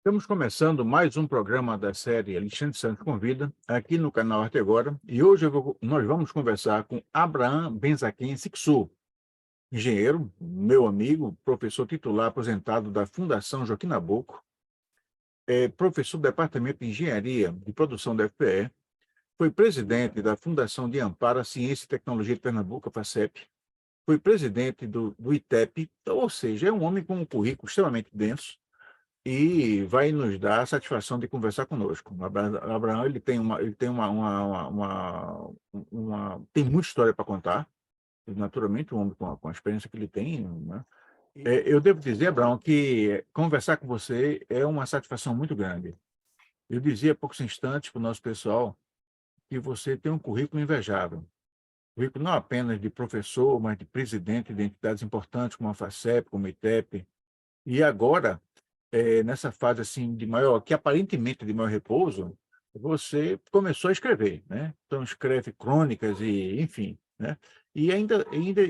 Estamos começando mais um programa da série Alexandre Santos Convida, aqui no canal Arte Agora, e hoje nós vamos conversar com Abraham Benzaquem Sixu, engenheiro, meu amigo, professor titular aposentado da Fundação Joaquim Nabuco, professor do Departamento de Engenharia de Produção da FPE, foi presidente da Fundação de Amparo à Ciência e Tecnologia de Pernambuco, a FACEP, foi presidente do ITEP, ou seja, é um homem com um currículo extremamente denso, e vai nos dar a satisfação de conversar conosco. O Abraão tem muita história para contar, naturalmente, um homem com a experiência que ele tem, né? Eu devo dizer, Abraão, que conversar com você é uma satisfação muito grande. Eu dizia há poucos instantes para o nosso pessoal que você tem um currículo invejável. Currículo não apenas de professor, mas de presidente de entidades importantes como a FACEP, como o ITEP. E agora, nessa fase assim de maior, que aparentemente de maior repouso, você começou a escrever, né? Então escreve crônicas e, enfim, né? E ainda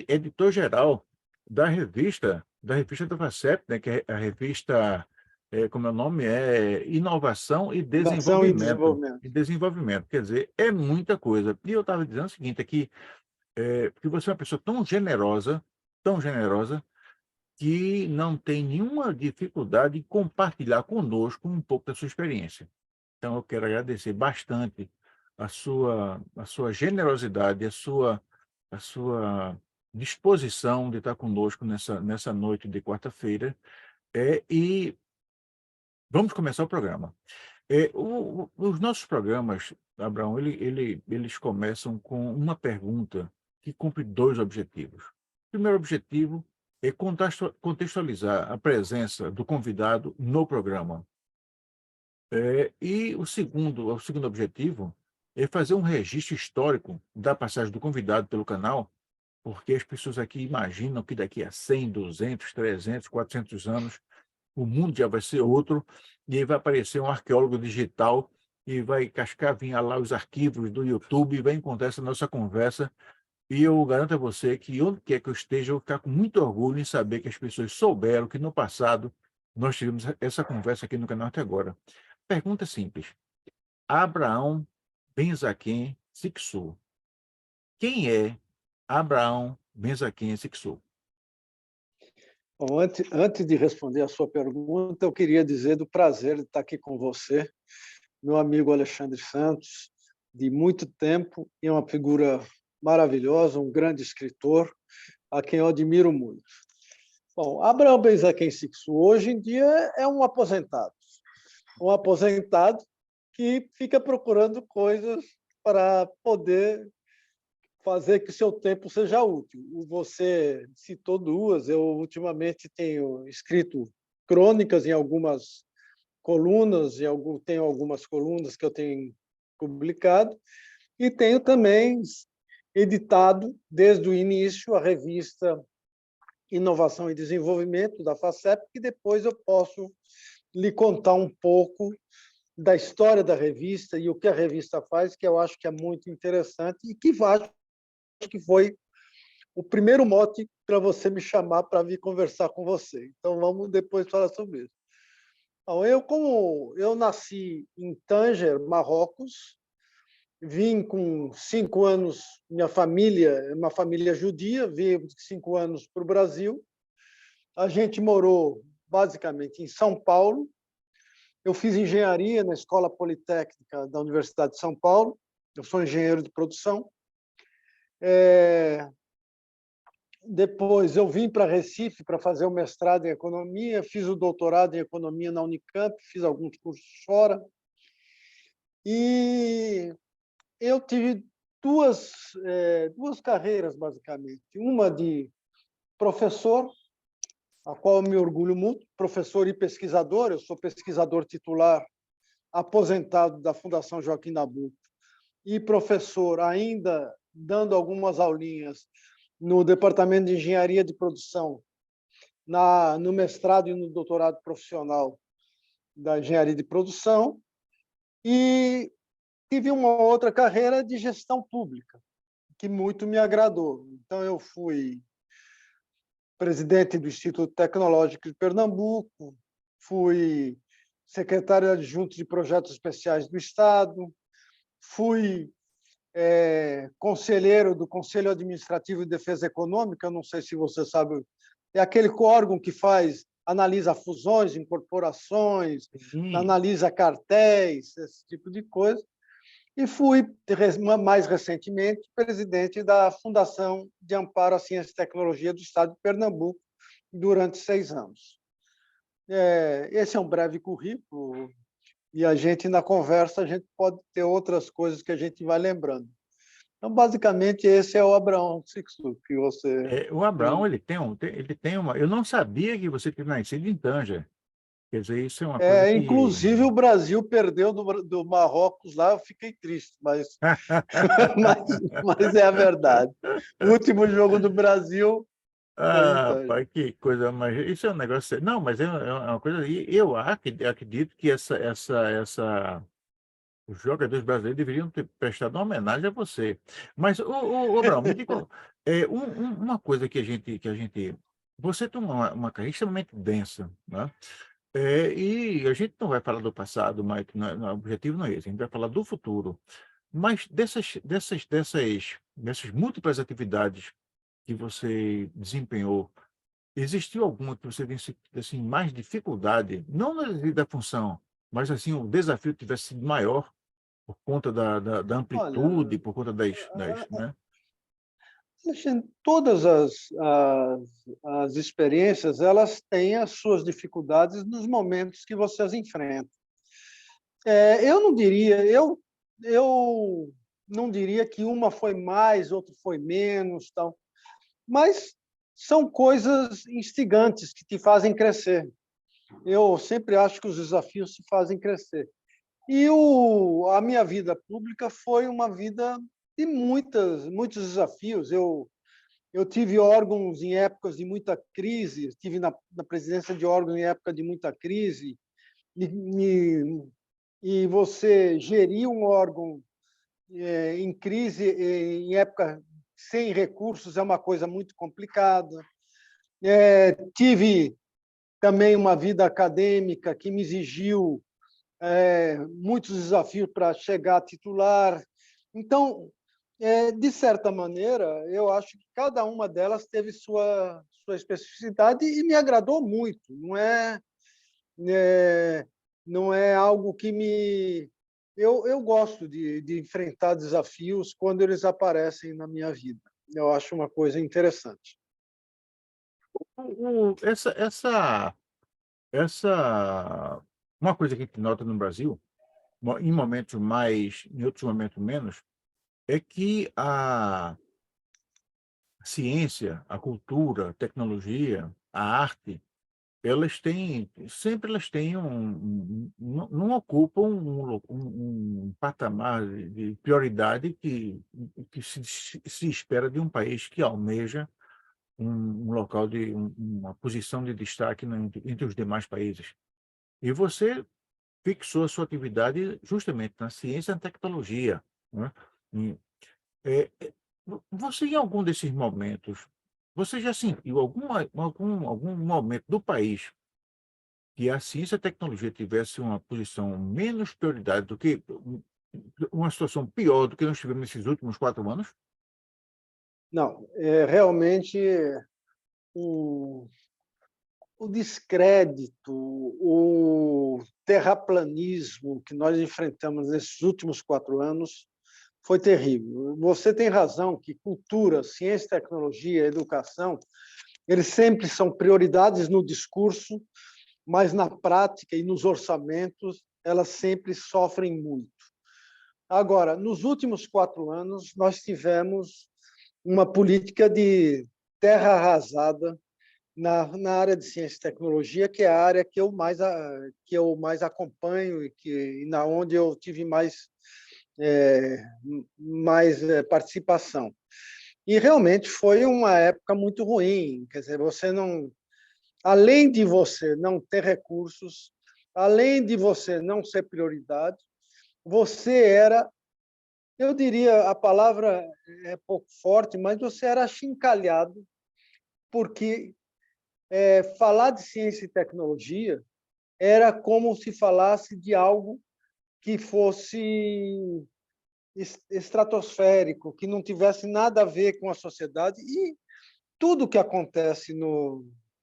é editor-geral da revista do FACEP, né? Que é a revista, como é o nome, é Inovação e Inovação e Desenvolvimento. desenvolvimento. E desenvolvimento, quer dizer, é muita coisa. E eu estava dizendo o seguinte aqui, que você é uma pessoa tão generosa, que não tem nenhuma dificuldade em compartilhar conosco um pouco da sua experiência. Então, eu quero agradecer bastante a sua generosidade, a sua disposição de estar conosco nessa noite de quarta-feira. E vamos começar o programa. Os nossos programas, Abraão, eles começam com uma pergunta que cumpre dois objetivos. O primeiro objetivo é contextualizar a presença do convidado no programa. E o segundo objetivo é fazer um registro histórico da passagem do convidado pelo canal, porque as pessoas aqui imaginam que daqui a 100, 200, 300, 400 anos o mundo já vai ser outro, e aí vai aparecer um arqueólogo digital e vai cascavinhar lá os arquivos do YouTube e vai encontrar essa nossa conversa. E eu garanto a você que onde quer que eu esteja, eu vou ficar com muito orgulho em saber que as pessoas souberam que no passado nós tivemos essa conversa aqui no canal até agora. Pergunta simples. Abraão Benzaquem Sixu. Quem é Abraão Benzaquem Sixu? Bom, antes de responder a sua pergunta, eu queria dizer do prazer de estar aqui com você, meu amigo Alexandre Santos, de muito tempo, e uma figura maravilhosa, um grande escritor, a quem eu admiro muito. Bom, Abraão Benzaquem Sixu, hoje em dia, é um aposentado que fica procurando coisas para poder fazer que o seu tempo seja útil. Você citou duas, eu ultimamente tenho escrito crônicas em algumas colunas, tenho algumas colunas que eu tenho publicado, e tenho também editado, desde o início, a revista Inovação e Desenvolvimento, da FACEP, que depois eu posso lhe contar um pouco da história da revista e o que a revista faz, que eu acho que é muito interessante e que foi o primeiro mote para você me chamar para vir conversar com você. Então, vamos depois falar sobre isso. Então, como eu nasci em Tanger, Marrocos, vim com 5 anos, minha família é uma família judia, veio de 5 anos para o Brasil. A gente morou basicamente em São Paulo. Eu fiz engenharia na Escola Politécnica da Universidade de São Paulo. Eu sou engenheiro de produção. Depois eu vim para Recife para fazer o mestrado em economia, fiz o doutorado em economia na Unicamp, fiz alguns cursos fora. E eu tive duas carreiras, basicamente. Uma de professor, a qual eu me orgulho muito, professor e pesquisador. Eu sou pesquisador titular aposentado da Fundação Joaquim Nabuco e professor ainda dando algumas aulinhas no Departamento de Engenharia de Produção, no mestrado e no doutorado profissional da Engenharia de Produção, e tive uma outra carreira de gestão pública, que muito me agradou. Então, eu fui presidente do Instituto Tecnológico de Pernambuco, fui secretário adjunto de projetos especiais do Estado, fui conselheiro do Conselho Administrativo de Defesa Econômica, não sei se você sabe, é aquele órgão que analisa fusões, incorporações, Sim. analisa cartéis, esse tipo de coisa. E fui, mais recentemente, presidente da Fundação de Amparo à Ciência e Tecnologia do Estado de Pernambuco durante 6 anos. Esse é um breve currículo, e na conversa, a gente pode ter outras coisas que a gente vai lembrando. Então, basicamente, esse é o Abraão Sixto, que você... O Abraão, ele tem uma... Eu não sabia que você tinha nascido em Tânger. Quer dizer, isso é uma coisa que... Inclusive, o Brasil perdeu do Marrocos lá, eu fiquei triste, mas, mas é a verdade. O último jogo do Brasil foi em Ah, Tanger. pai, que coisa mais... Isso é um negócio... Não, mas é uma coisa... E eu acredito que os jogadores brasileiros deveriam ter prestado uma homenagem a você. Mas, Abraão, me diga uma coisa que a gente... Você tem uma carreira extremamente densa, né? E a gente não vai falar do passado, mas o objetivo não é esse, a gente vai falar do futuro. Mas dessas múltiplas atividades que você desempenhou, existiu alguma que você tenha assim, mais dificuldade, não na devido à função, mas assim, o desafio tivesse sido maior por conta da Olha, amplitude, por conta né? Alexandre, todas as experiências, elas têm as suas dificuldades nos momentos que você as enfrenta. Eu não diria que uma foi mais, outra foi menos, tal, mas são coisas instigantes que te fazem crescer. Eu sempre acho que os desafios te fazem crescer. E a minha vida pública foi uma vida de muitos desafios. Eu tive órgãos em épocas de muita crise, estive na presidência de órgãos em época de muita crise, e você gerir um órgão em crise, em época sem recursos, é uma coisa muito complicada. Tive também uma vida acadêmica que me exigiu muitos desafios para chegar a titular. Então, de certa maneira, eu acho que cada uma delas teve sua especificidade e me agradou muito. Não é algo que me... Eu gosto de enfrentar desafios quando eles aparecem na minha vida. Eu acho uma coisa interessante. O- o- essa, essa, uma coisa que a gente nota no Brasil, em momentos mais, em outros momentos menos, é que a ciência, a cultura, a tecnologia, a arte, elas têm não ocupam um patamar de prioridade que se espera de um país que almeja um local uma posição de destaque entre os demais países. E você fixou a sua atividade justamente na ciência e na tecnologia, né? E, você, em algum desses momentos, você já sentiu algum momento do país que a ciência e a tecnologia tivesse uma posição menos prioridade do que uma situação pior do que nós tivemos nesses últimos 4 anos? Não, realmente o, o descrédito, o terraplanismo que nós enfrentamos nesses últimos 4 anos foi terrível. Você tem razão que cultura, ciência, tecnologia, educação, eles sempre são prioridades no discurso, mas na prática e nos orçamentos elas sempre sofrem muito. Agora, nos últimos 4 anos, nós tivemos uma política de terra arrasada na área de ciência e tecnologia, que é a área que eu mais acompanho e na onde eu tive mais participação. E realmente foi uma época muito ruim. Quer dizer, além de você não ter recursos, além de você não ser prioridade, você era, eu diria, a palavra é pouco forte, mas você era achincalhado, porque falar de ciência e tecnologia era como se falasse de algo que fosse estratosférico, que não tivesse nada a ver com a sociedade. E tudo que acontece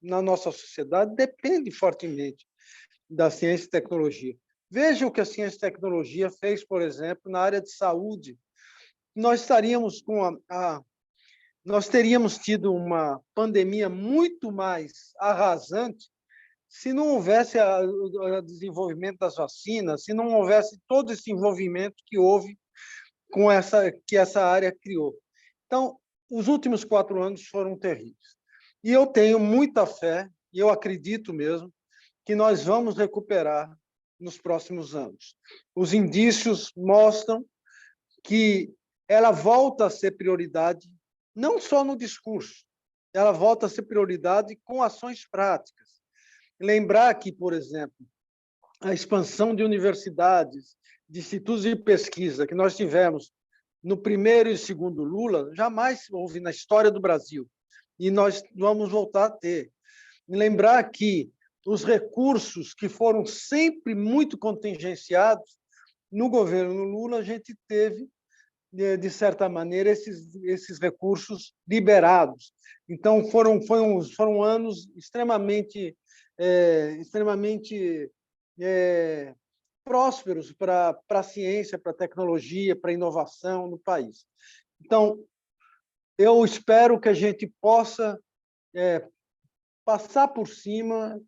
na nossa sociedade depende fortemente da ciência e tecnologia. Veja o que a ciência e tecnologia fez, por exemplo, na área de saúde. Nós teríamos tido uma pandemia muito mais arrasante se não houvesse o desenvolvimento das vacinas, se não houvesse todo esse envolvimento que houve que essa área criou. Então, os últimos 4 anos foram terríveis. E eu tenho muita fé, e eu acredito mesmo, que nós vamos recuperar nos próximos anos. Os indícios mostram que ela volta a ser prioridade, não só no discurso, ela volta a ser prioridade com ações práticas. Lembrar que, por exemplo, a expansão de universidades, de institutos de pesquisa que nós tivemos no primeiro e segundo Lula, jamais houve na história do Brasil. E nós vamos voltar a ter. Lembrar que os recursos que foram sempre muito contingenciados, no governo Lula, a gente teve, de certa maneira, esses recursos liberados. Então, foram anos extremamente prósperos para a ciência, para a tecnologia, para a inovação no país. Então, eu espero que a gente possa passar por cima,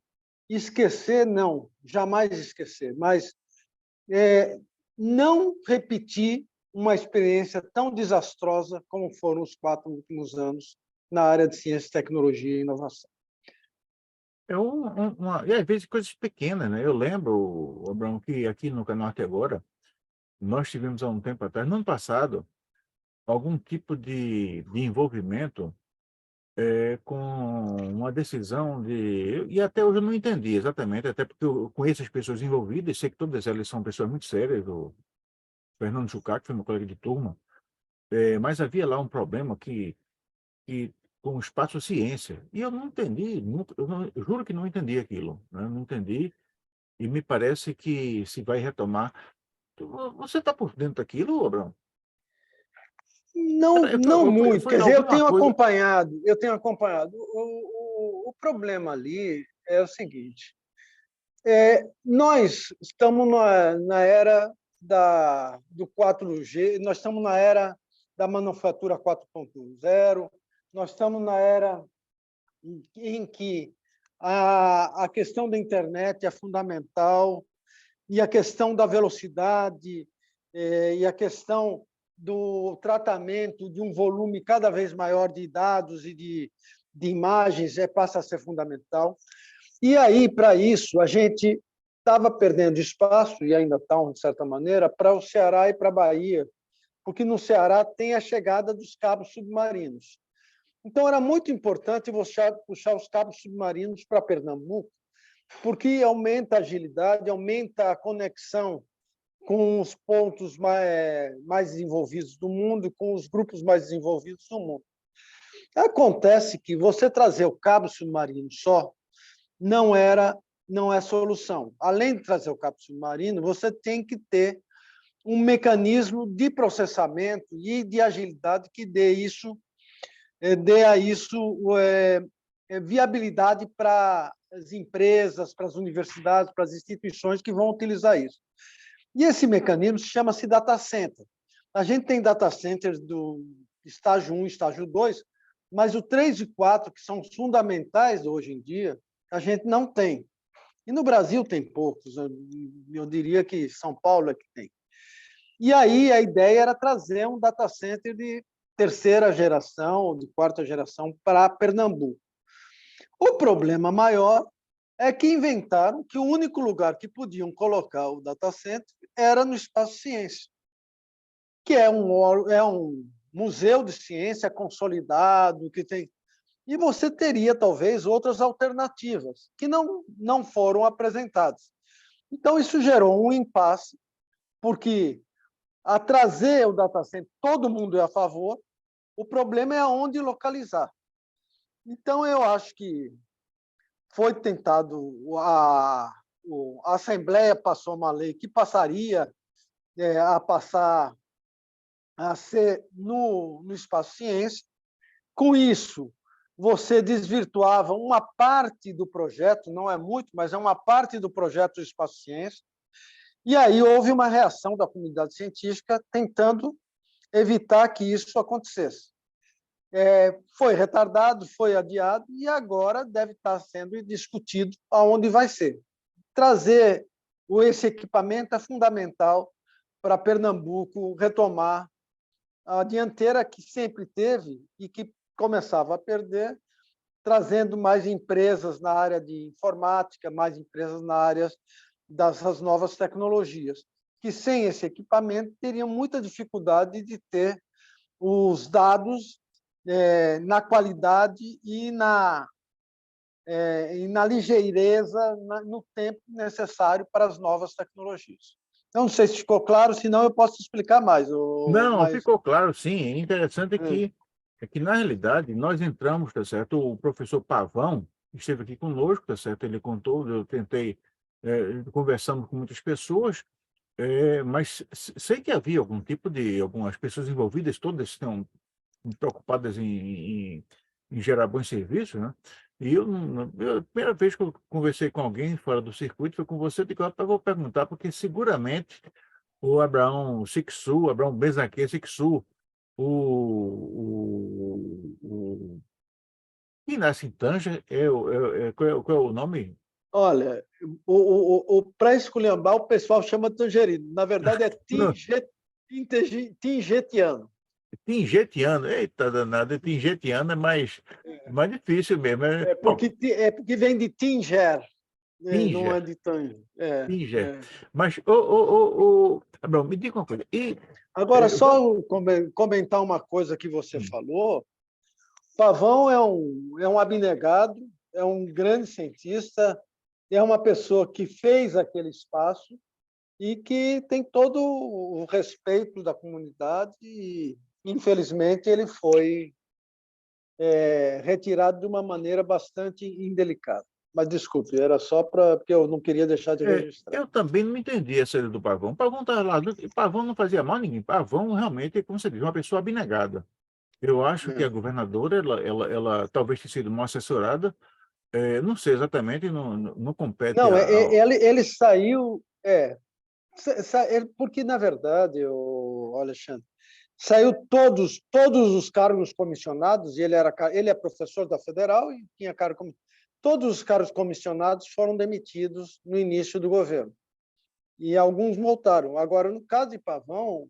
esquecer, não, jamais esquecer, mas não repetir uma experiência tão desastrosa como foram os 4 últimos anos na área de ciência, tecnologia e inovação. E às vezes coisas pequenas, né? Eu lembro, Abraão, que aqui no Norte Agora, nós tivemos há um tempo atrás, no ano passado, algum tipo de envolvimento com uma decisão e até hoje eu não entendi exatamente, até porque eu conheço as pessoas envolvidas, sei que todas elas são pessoas muito sérias, o Fernando Chucá, que foi meu colega de turma, mas havia lá um problema que com o espaço ciência, e eu não entendi, eu juro que não entendi aquilo, né? Não entendi, e me parece que se vai retomar. Você está por dentro daquilo, Abraão? Não, não muito. Foi Quer dizer, alguma coisa. eu tenho acompanhado. O problema ali é o seguinte: nós estamos na era do 4G, nós estamos na era da manufatura 4.0, nós estamos na era em que a questão da internet é fundamental, e a questão da velocidade, e a questão do tratamento de um volume cada vez maior de dados e de imagens passa a ser fundamental. E aí, para isso, a gente estava perdendo espaço, e ainda está, de certa maneira, para o Ceará e para a Bahia, porque no Ceará tem a chegada dos cabos submarinos. Então, era muito importante você puxar os cabos submarinos para Pernambuco, porque aumenta a agilidade, aumenta a conexão com os pontos mais desenvolvidos do mundo e com os grupos mais desenvolvidos do mundo. Acontece que você trazer o cabo submarino só não é solução. Além de trazer o cabo submarino, você tem que ter um mecanismo de processamento e de agilidade que dê a isso viabilidade para as empresas, para as universidades, para as instituições que vão utilizar isso. E esse mecanismo chama-se data center. A gente tem data centers do estágio 1 e estágio 2, mas o 3 e 4, que são fundamentais hoje em dia, a gente não tem. E no Brasil tem poucos, eu diria que São Paulo é que tem. E aí a ideia era trazer um data center terceira geração ou de quarta geração para Pernambuco. O problema maior é que inventaram que o único lugar que podiam colocar o data center era no Espaço Ciência, que é um museu de ciência consolidado, que tem. E você teria, talvez, outras alternativas que não foram apresentadas. Então, isso gerou um impasse, porque a trazer o data center, todo mundo é a favor, o problema é aonde localizar. Então, eu acho que foi tentado, a Assembleia passou uma lei que passaria a ser no Espaço Ciência. Com isso, você desvirtuava uma parte do projeto, não é muito, mas é uma parte do projeto do Espaço Ciência, e aí houve uma reação da comunidade científica tentando evitar que isso acontecesse. Foi retardado, foi adiado, e agora deve estar sendo discutido aonde vai ser. Trazer esse equipamento é fundamental para Pernambuco retomar a dianteira que sempre teve e que começava a perder, trazendo mais empresas na área de informática, mais empresas na área dessas novas tecnologias, que sem esse equipamento teriam muita dificuldade de ter os dados na qualidade e na ligeireza, no tempo necessário para as novas tecnologias. Não sei se ficou claro, senão eu posso explicar mais. Não, Mas... ficou claro, sim. É interessante que, na realidade, nós entramos, tá certo? O professor Pavão esteve aqui conosco, tá certo? Ele contou, eu tentei, conversamos com muitas pessoas, mas sei que havia algum tipo de, algumas pessoas envolvidas, todas estão preocupadas em gerar bons serviços, né? E a primeira vez que eu conversei com alguém fora do circuito foi com você, eu digo, "Rapaz, eu vou perguntar, porque seguramente o Abraão Sixu, Abraão Bezaque Sixu, o que nasce em Tanja, qual é o nome? Olha, para esculhambar, o pessoal chama tangerino. Na verdade, é Não, tingetiano. Tingetiano, eita danado, Tingetiano é mais difícil mesmo. Bom, Porque vem de Tinger, né? Não Tinger, é de Tanger. Tinger. Mas, Abraão, me diga uma coisa. Agora, Vamos. só comentar uma coisa que você falou. Pavão é um abnegado, é um grande cientista, é uma pessoa que fez aquele espaço e que tem todo o respeito da comunidade e, infelizmente, ele foi retirado de uma maneira bastante indelicada. Mas, desculpe, era só porque eu não queria deixar de registrar. Eu também não entendi essa ideia do Pavão. O Pavão estava lá, Pavão não fazia mal a ninguém. Pavão realmente, como você diz, uma pessoa abnegada. Eu acho que a governadora, ela talvez tenha sido mal assessorada, não sei exatamente, não compete Não, ao... ele saiu... porque, na verdade, Alexandre, saiu todos os cargos comissionados, e ele é professor da Federal e tinha cargo. Todos os cargos comissionados foram demitidos no início do governo. E alguns voltaram. Agora, no caso de Pavão,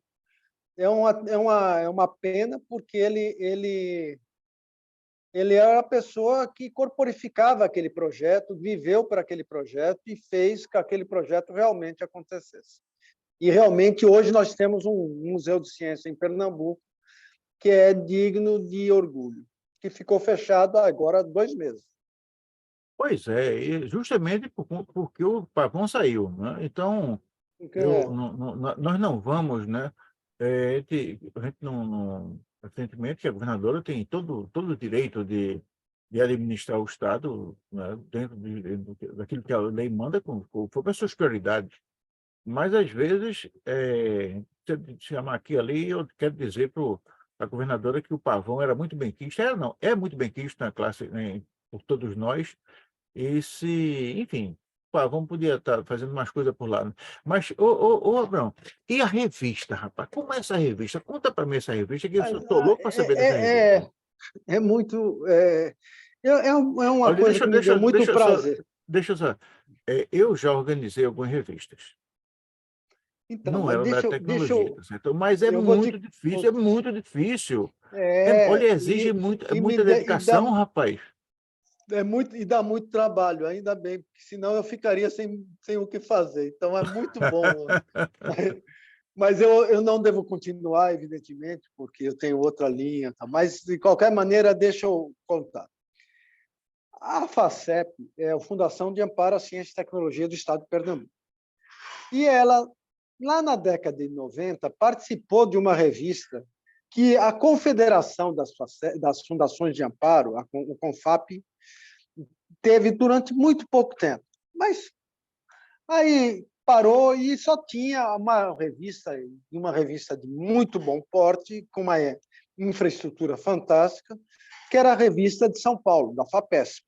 é uma pena, porque ele era a pessoa que corporificava aquele projeto, viveu para aquele projeto e fez que aquele projeto realmente acontecesse. E, realmente, hoje nós temos um museu de ciência em Pernambuco que é digno de orgulho, que ficou fechado agora há 2 meses. Pois é, e justamente porque o Pavão saiu, né? Então, nós não vamos, né? A gente recentemente, que a governadora tem todo o direito de administrar o Estado, né, dentro daquilo que a lei manda, conforme as suas prioridades. Mas, às vezes, se eu chamar aqui ali, eu quero dizer para a governadora que o Pavão era muito benquisto. Não, é muito benquisto na classe, né, por todos nós, e se, enfim, o Pavão podia estar fazendo umas coisas por lá, né? Mas, Abrão, e a revista, rapaz? Como é essa revista? Conta para mim essa revista, que eu estou louco para saber dessa revista. É muito. É uma Olha, coisa que me deu muito prazer. deixa eu só. Eu já organizei algumas revistas. Então, Não mas é a deixa tecnologia, tá certo? Mas é eu vou muito te... difícil, é vou- muito difícil. Olha, É, exige muito, é e, me, muita dê- e dá, dedicação, rapaz. e dá muito trabalho, ainda bem, porque senão eu ficaria sem o que fazer. Então, é muito bom. Mas eu não devo continuar, evidentemente, porque eu tenho outra linha. Tá? Mas, de qualquer maneira, deixa eu contar. A FACEP é a Fundação de Amparo à Ciência e Tecnologia do Estado de Pernambuco. E ela, lá na década de 90, participou de uma revista que a Confederação das Fundações de Amparo, o CONFAP, teve durante muito pouco tempo. Mas aí parou e só tinha uma revista de muito bom porte, com uma infraestrutura fantástica, que era a revista de São Paulo, da FAPESP.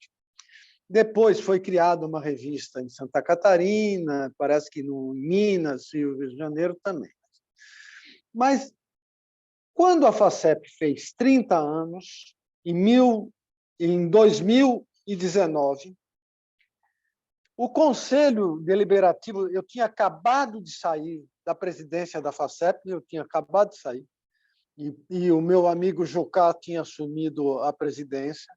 Depois foi criada uma revista em Santa Catarina, parece que no em Minas e Rio de Janeiro também. Mas quando a FACEP fez 30 anos, em 2019, o Conselho Deliberativo, eu tinha acabado de sair da presidência da FACEP, eu tinha acabado de sair, e o meu amigo Jucá tinha assumido a presidência.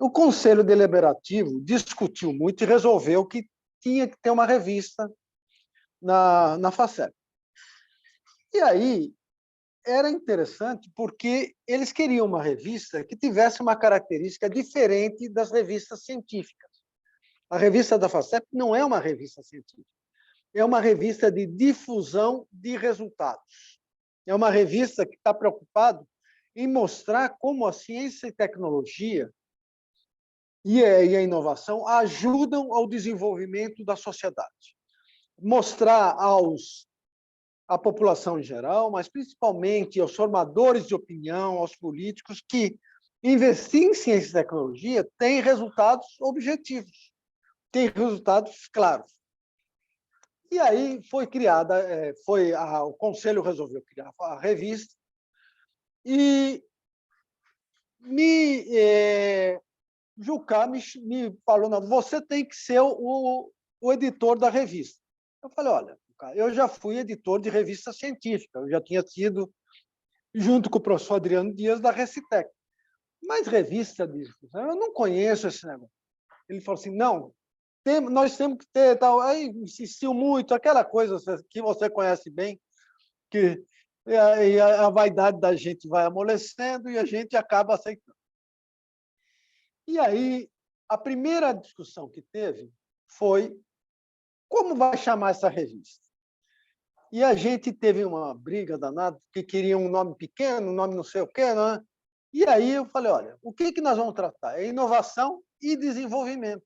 O Conselho Deliberativo discutiu muito e resolveu que tinha que ter uma revista na FACEP. E aí era interessante porque eles queriam uma revista que tivesse uma característica diferente das revistas científicas. A revista da FACEP não é uma revista científica, é uma revista de difusão de resultados. É uma revista que está preocupada em mostrar como a ciência e tecnologia e a inovação ajudam ao desenvolvimento da sociedade. Mostrar à população em geral, mas principalmente aos formadores de opinião, aos políticos, que investir em ciência e tecnologia tem resultados objetivos, tem resultados claros. E aí foi criada, o Conselho resolveu criar a revista e Jucá me falou, não, você tem que ser o editor da revista. Eu falei, olha, eu já fui editor de revista científica, eu já tinha sido, junto com o professor Adriano Dias, da Recitec. Mas revista de difusão, eu não conheço esse negócio. Ele falou assim, não, nós temos que ter, tal. Aí insistiu muito, aquela coisa que você conhece bem, que a vaidade da gente vai amolecendo e a gente acaba aceitando. E aí, a primeira discussão que teve foi como vai chamar essa revista. E a gente teve uma briga danada, porque queria um nome pequeno, um nome não sei o quê, né? E aí eu falei, olha, o que nós vamos tratar? É inovação e desenvolvimento.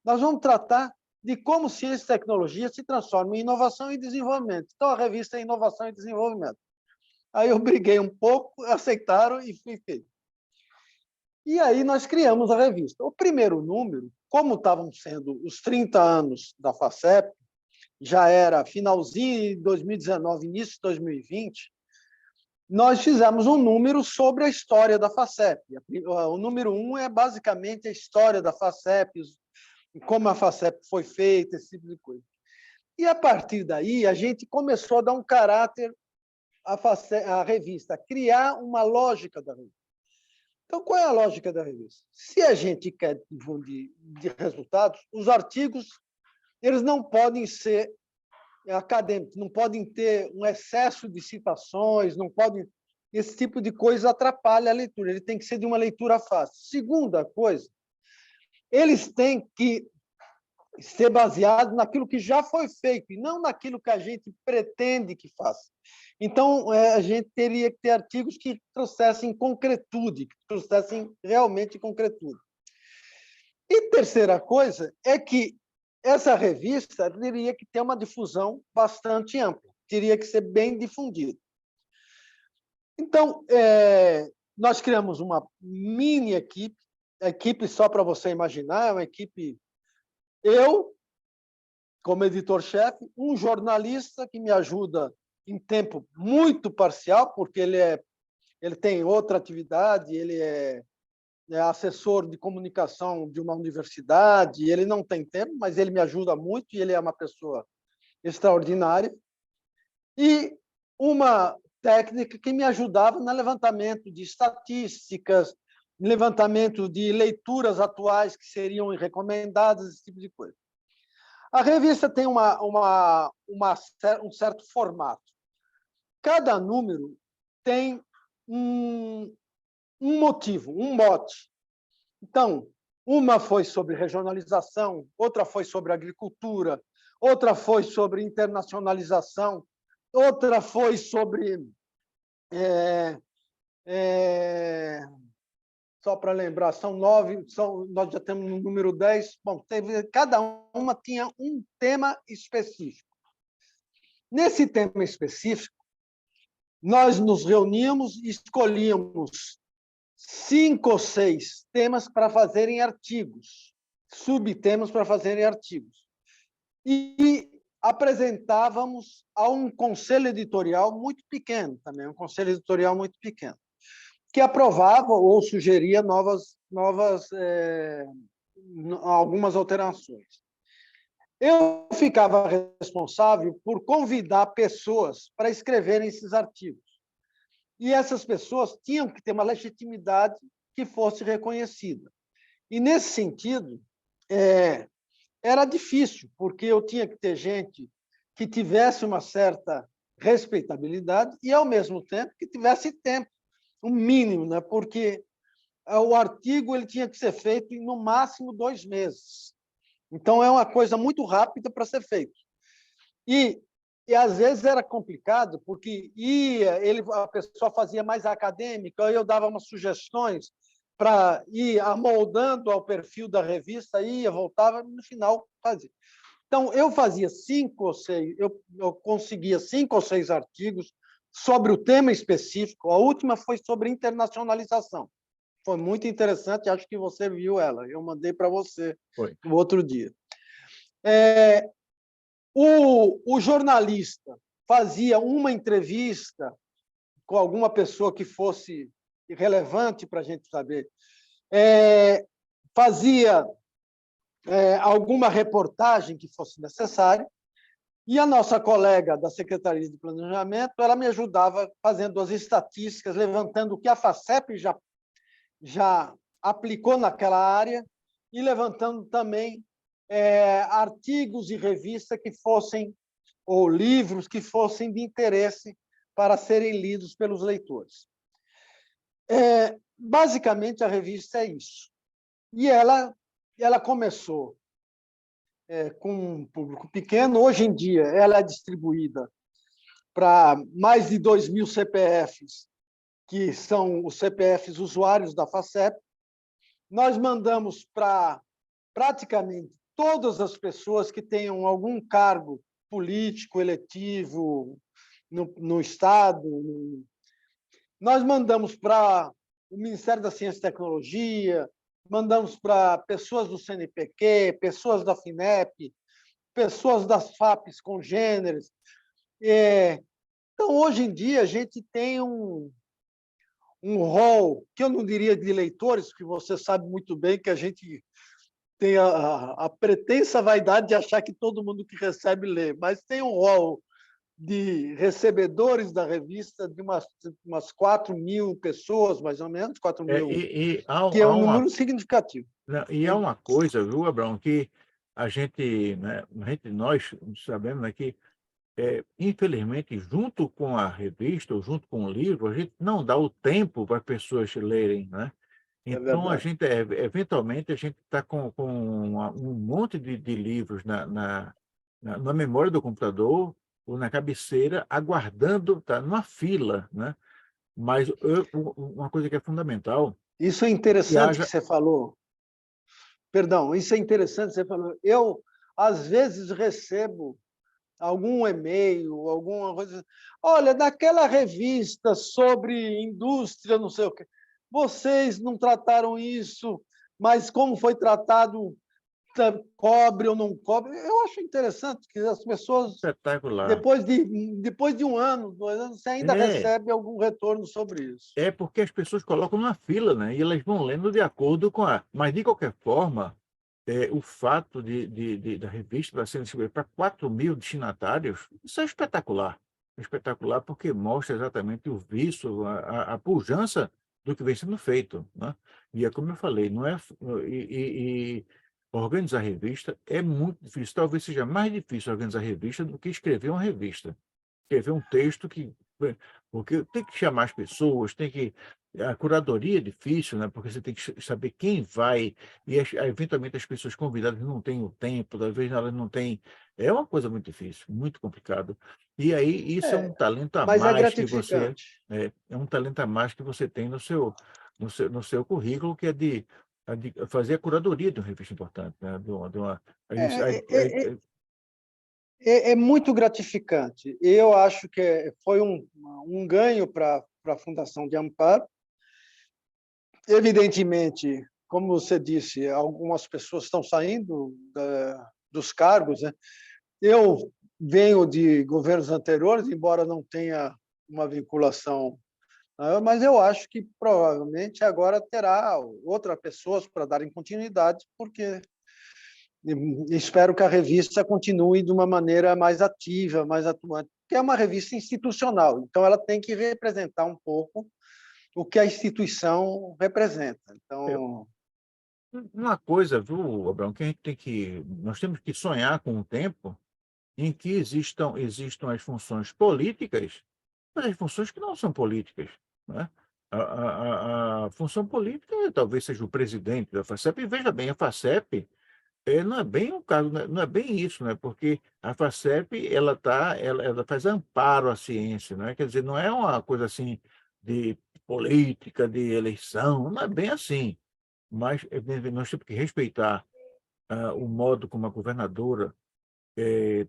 Nós vamos tratar de como ciência e tecnologia se transformam em inovação e desenvolvimento. Então, a revista é Inovação e Desenvolvimento. Aí eu briguei um pouco, aceitaram e fui feito. E aí nós criamos a revista. O primeiro número, como estavam sendo os 30 anos da FACEP, já era finalzinho de 2019, início de 2020, nós fizemos um número sobre a história da FACEP. O número 1 é basicamente a história da FACEP, como a FACEP foi feita, esse tipo de coisa. E, a partir daí, a gente começou a dar um caráter à revista, criar uma lógica da revista. Então, qual é a lógica da revista? Se a gente quer difundir de resultados, os artigos eles não podem ser acadêmicos, não podem ter um excesso de citações, não podem. Esse tipo de coisa atrapalha a leitura, ele tem que ser de uma leitura fácil. Segunda coisa, eles têm que ser baseados naquilo que já foi feito e não naquilo que a gente pretende que faça. Então, a gente teria que ter artigos que trouxessem concretude, que trouxessem realmente concretude. E terceira coisa é que essa revista teria que ter uma difusão bastante ampla, teria que ser bem difundida. Então, nós criamos uma mini equipe, a equipe, só para você imaginar, é uma equipe, eu, como editor-chefe, um jornalista que me ajuda em tempo muito parcial, porque ele tem outra atividade, ele é assessor de comunicação de uma universidade, ele não tem tempo, mas ele me ajuda muito e ele é uma pessoa extraordinária. e uma técnica que me ajudava no levantamento de estatísticas, levantamento de leituras atuais que seriam recomendadas, esse tipo de coisa. A revista tem um certo formato. Cada número tem um motivo, um mote. Então, uma foi sobre regionalização, outra foi sobre agricultura, outra foi sobre internacionalização, outra foi sobre... só para lembrar, são 9, nós já temos no número 10. Bom, cada uma tinha um tema específico. Nesse tema específico, nós nos reuníamos e escolhíamos 5 ou 6 temas para fazerem artigos, subtemas para fazerem artigos. E apresentávamos a um conselho editorial muito pequeno também, um conselho editorial muito pequeno, que aprovava ou sugeria algumas alterações. Eu ficava responsável por convidar pessoas para escreverem esses artigos. E essas pessoas tinham que ter uma legitimidade que fosse reconhecida. E, nesse sentido, era difícil, porque eu tinha que ter gente que tivesse uma certa respeitabilidade e, ao mesmo tempo, que tivesse tempo, um mínimo, né? Porque o artigo ele tinha que ser feito em, no máximo, 2 meses. Então, é uma coisa muito rápida para ser feito. E às vezes era complicado, porque a pessoa fazia mais acadêmica, eu dava umas sugestões para ir amoldando ao perfil da revista, ia, voltava, no final fazia. Então, eu fazia 5 ou 6, eu conseguia 5 ou 6 artigos sobre o tema específico. A última foi sobre internacionalização. Foi muito interessante, acho que você viu ela. Eu mandei para você no outro dia. O jornalista fazia uma entrevista com alguma pessoa que fosse relevante para a gente saber, fazia alguma reportagem que fosse necessária, e a nossa colega da Secretaria de Planejamento, ela me ajudava fazendo as estatísticas, levantando o que a FACEP já aplicou naquela área e levantando também artigos e revistas que fossem, ou livros que fossem de interesse para serem lidos pelos leitores. Basicamente, a revista é isso. E ela começou com um público pequeno. Hoje em dia, ela é distribuída para mais de 2.000 CPFs, que são os CPFs usuários da FACEP. Nós mandamos para praticamente todas as pessoas que tenham algum cargo político, eletivo no Estado. Nós mandamos para o Ministério da Ciência e Tecnologia, mandamos para pessoas do CNPq, pessoas da FINEP, pessoas das FAPs congêneres. Então, hoje em dia, a gente tem um rol, que eu não diria de leitores, porque você sabe muito bem que a gente tem a pretensa vaidade de achar que todo mundo que recebe lê, mas tem um rol de recebedores da revista de umas 4.000 pessoas, mais ou menos, 4.000, que é um número significativo. E há uma coisa, viu, Abraão, que a gente, né, nós sabemos, né, que, infelizmente, junto com a revista ou junto com o livro, a gente não dá o tempo para as pessoas lerem, né? Então, a gente, eventualmente, a gente está com um monte de livros na memória do computador ou na cabeceira, aguardando, tá numa fila, né? Mas uma coisa que é fundamental... Isso é interessante que você falou. Perdão, isso é interessante que você falou. Eu, às vezes, recebo algum e-mail, alguma coisa. Olha, naquela revista sobre indústria, não sei o quê, vocês não trataram isso, mas como foi tratado, cobre ou não cobre. Eu acho interessante que as pessoas, espetacular, depois de 1 ano, 2 anos, você ainda recebe algum retorno sobre isso. É porque as pessoas colocam numa fila, né? E elas vão lendo de acordo com a... Mas, de qualquer forma, o fato da revista estar sendo distribuída para 4.000 destinatários, isso é espetacular. espetacular, porque mostra exatamente o vício, a pujança do que vem sendo feito, né. E é como eu falei, não é e organizar revista é muito difícil, talvez seja mais difícil organizar revista do que escrever uma revista. Escrever um texto que porque tem que chamar as pessoas, tem que a curadoria é difícil, né, porque você tem que saber quem vai, e eventualmente as pessoas convidadas não têm o tempo, às vezes elas não têm, é uma coisa muito difícil, muito complicado. E aí isso é É, um talento a mas é mais que você gratificante. é um talento a mais que você tem no seu currículo, que é de fazer a curadoria de uma revista importante, né, de uma isso É, é, é, é muito gratificante. Eu acho que foi um ganho para a Fundação de Amparo. Evidentemente, como você disse, algumas pessoas estão saindo dos cargos, né? Eu venho de governos anteriores, embora não tenha uma vinculação, mas eu acho que provavelmente agora terá outras pessoas para darem continuidade, porque espero que a revista continue de uma maneira mais ativa, mais atuante, porque é uma revista institucional, então ela tem que representar um pouco o que a instituição representa. é Então, uma coisa, viu, Abraão, que a gente tem que nós temos que sonhar com um tempo em que existam as funções políticas, mas as funções que não são políticas, né. A função política talvez seja o presidente da FACEP, e veja bem, a FACEP, não é bem o caso, não é bem isso, né, porque a FACEP ela faz amparo à ciência, né, quer dizer, não é uma coisa assim de política, de eleição, não é bem assim. Mas, nós temos que respeitar, o modo como a governadora,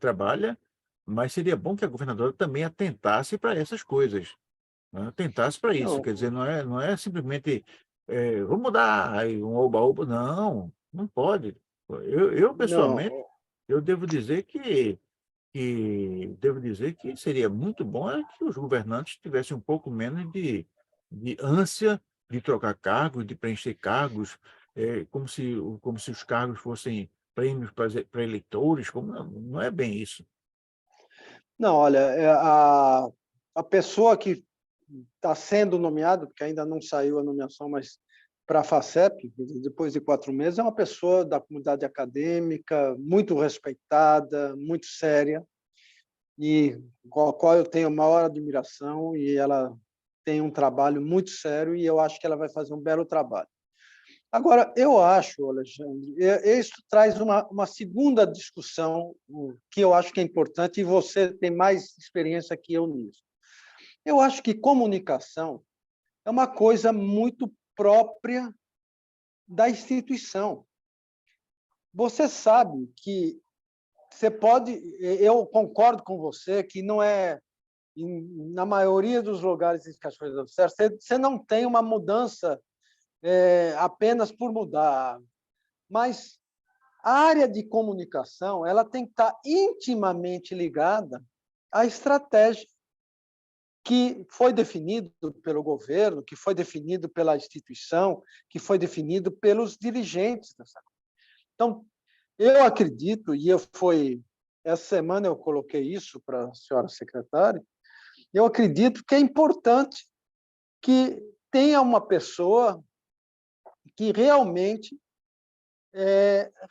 trabalha, mas seria bom que a governadora também atentasse para essas coisas, né, atentasse para isso, quer dizer, não, não é simplesmente, "Vamos mudar", aí um oba-oba, não, não pode. Eu pessoalmente, não, eu devo dizer que seria muito bom que os governantes tivessem um pouco menos de ânsia de trocar cargos, de preencher cargos, como se os cargos fossem prêmios para eleitores, como não é bem isso. não, olha, a pessoa que está sendo nomeada, porque ainda não saiu a nomeação, mas para a FACEP, depois de 4 meses, é uma pessoa da comunidade acadêmica, muito respeitada, muito séria, e com a qual eu tenho a maior admiração, e ela tem um trabalho muito sério, e eu acho que ela vai fazer um belo trabalho. Agora, eu acho, Alexandre, isso traz uma segunda discussão, que eu acho que é importante, e você tem mais experiência que eu nisso. Eu acho que comunicação é uma coisa muito própria da instituição. Você sabe que você pode, eu concordo com você que não é, na maioria dos lugares em que as coisas dão certo, você não tem uma mudança apenas por mudar, mas a área de comunicação ela tem que estar intimamente ligada à estratégia que foi definido pelo governo, que foi definido pela instituição, que foi definido pelos dirigentes dessa. Então, eu acredito, essa semana eu coloquei isso para a senhora secretária, eu acredito que é importante que tenha uma pessoa que realmente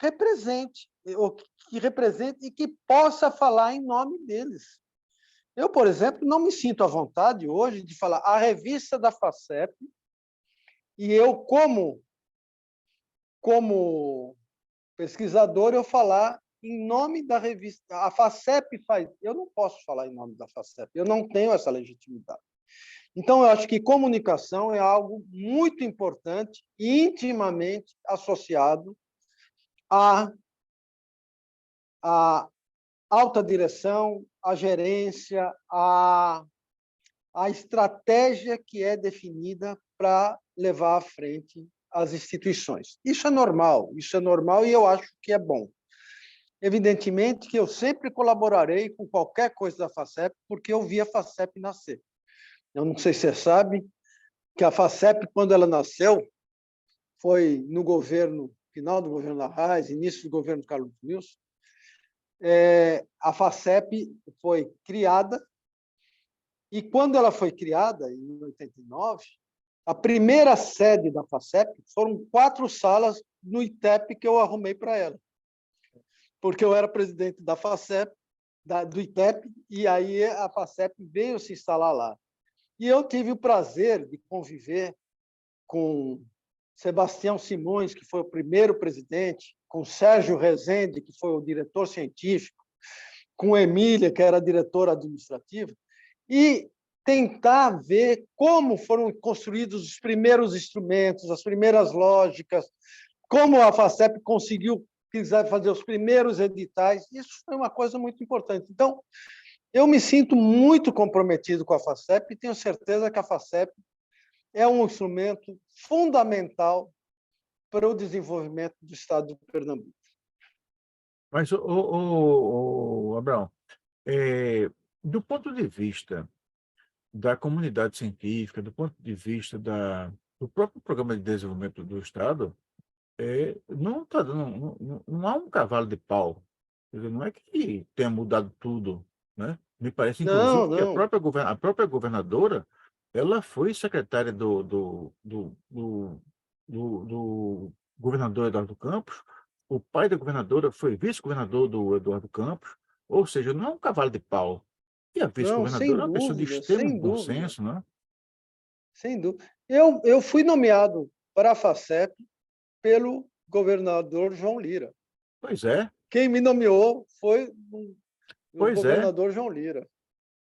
represente, ou que represente e que possa falar em nome deles. Eu, por exemplo, não me sinto à vontade hoje de falar a revista da FACEP, e eu, como pesquisador, eu falar em nome da revista. A FACEP faz. Eu não posso falar em nome da FACEP, eu não tenho essa legitimidade. Então, eu acho que comunicação é algo muito importante e intimamente associado à, à alta direção, à gerência, à estratégia que é definida para levar à frente as instituições. Isso é normal e eu acho que é bom. Evidentemente que eu sempre colaborarei com qualquer coisa da FACEP, porque eu vi a FACEP nascer. Eu não sei se você sabe que a FACEP, quando ela nasceu, foi no governo, final do governo Larraes, início do governo Carlos Wilson. A FACEP foi criada E quando ela foi criada, em 89, a primeira sede da FACEP foram 4 salas no ITEP que eu arrumei para ela, porque eu era presidente da FACEP, do ITEP, e aí a FACEP veio se instalar lá. E eu tive o prazer de conviver com Sebastião Simões, que foi o primeiro presidente, com Sérgio Rezende, que foi o diretor científico, com Emília, que era a diretora administrativa, e tentar ver como foram construídos os primeiros instrumentos, as primeiras lógicas, como a FACEP conseguiu fazer os primeiros editais. Isso foi uma coisa muito importante. Então, eu me sinto muito comprometido com a FACEP e tenho certeza que a FACEP é um instrumento fundamental para o desenvolvimento do Estado de Pernambuco. Mas, Abraão, do ponto de vista da comunidade científica, do ponto de vista do próprio Programa de Desenvolvimento do Estado, não, não há um cavalo de pau. Quer dizer, não é que tenha mudado tudo, né? Me parece, Não, inclusive, que não. a própria governadora ela foi secretária do governador Eduardo Campos, o pai da governadora foi vice-governador do Eduardo Campos, ou seja, não é um cavalo de pau. E a Não, vice-governadora sem é uma pessoa de dúvida, extremo sem bom dúvida, senso, né? sem dúvida. Eu fui nomeado para a FACEP pelo governador João Lira. Pois é, Quem me nomeou foi o pois é, governador João Lira.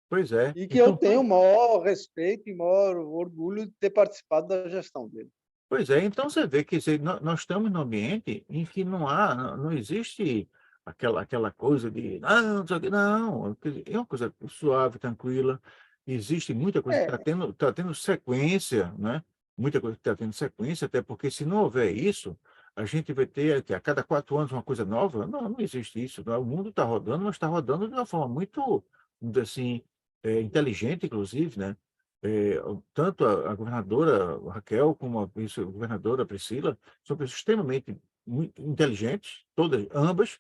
pois é. E que eu Então, tenho o maior respeito e maior orgulho de ter participado da gestão dele. pois é, então você vê que nós estamos num ambiente em que não existe aquela coisa de não, não sei o quê, não, quer dizer, é uma coisa suave, tranquila, existe muita coisa que É, tá tendo sequência, né? Muita coisa que está tendo sequência, até porque se não houver isso, a gente vai ter que a cada 4 anos uma coisa nova. Não, não existe isso. Não. O mundo está rodando, mas está rodando de uma forma muito, vamos dizer assim, inteligente, inclusive, né? É, tanto a governadora Raquel como a vice-governadora Priscila são pessoas extremamente muito inteligentes, todas, ambas,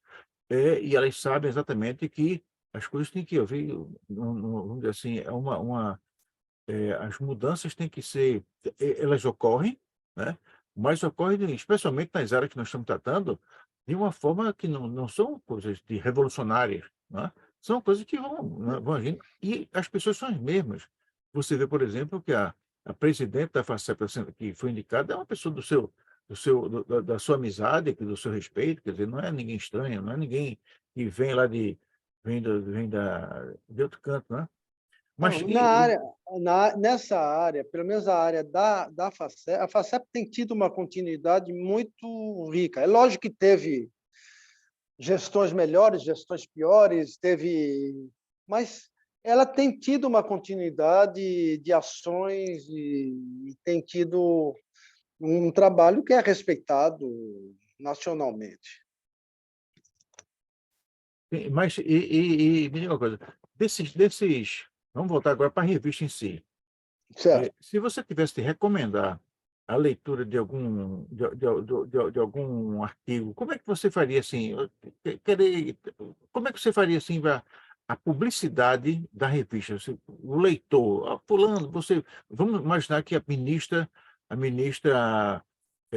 e elas sabem exatamente que as coisas têm que haver, vamos dizer assim, as mudanças têm que ser, elas ocorrem, né? Mas ocorrem, especialmente nas áreas que nós estamos tratando, de uma forma que não são coisas de revolucionárias, né? São coisas que né, vão agindo, e as pessoas são as mesmas. Você vê, por exemplo, que a presidente da FACEP que foi indicada é uma pessoa da sua amizade, do seu respeito, quer dizer, não é ninguém estranho, não é ninguém que vem lá de outro canto, né? Mas, não, nessa área, pelo menos a área da FACEP, a FACEP tem tido uma continuidade muito rica. É lógico que teve gestões melhores, gestões piores, mas ela tem tido uma continuidade de ações e tem tido um trabalho que é respeitado nacionalmente. me diga uma coisa, vamos voltar agora para a revista em si. Certo. Se você tivesse de recomendar a leitura de algum artigo, como é que você faria assim? Como é que você faria assim a publicidade da revista? O leitor, fulano, vamos imaginar que a ministra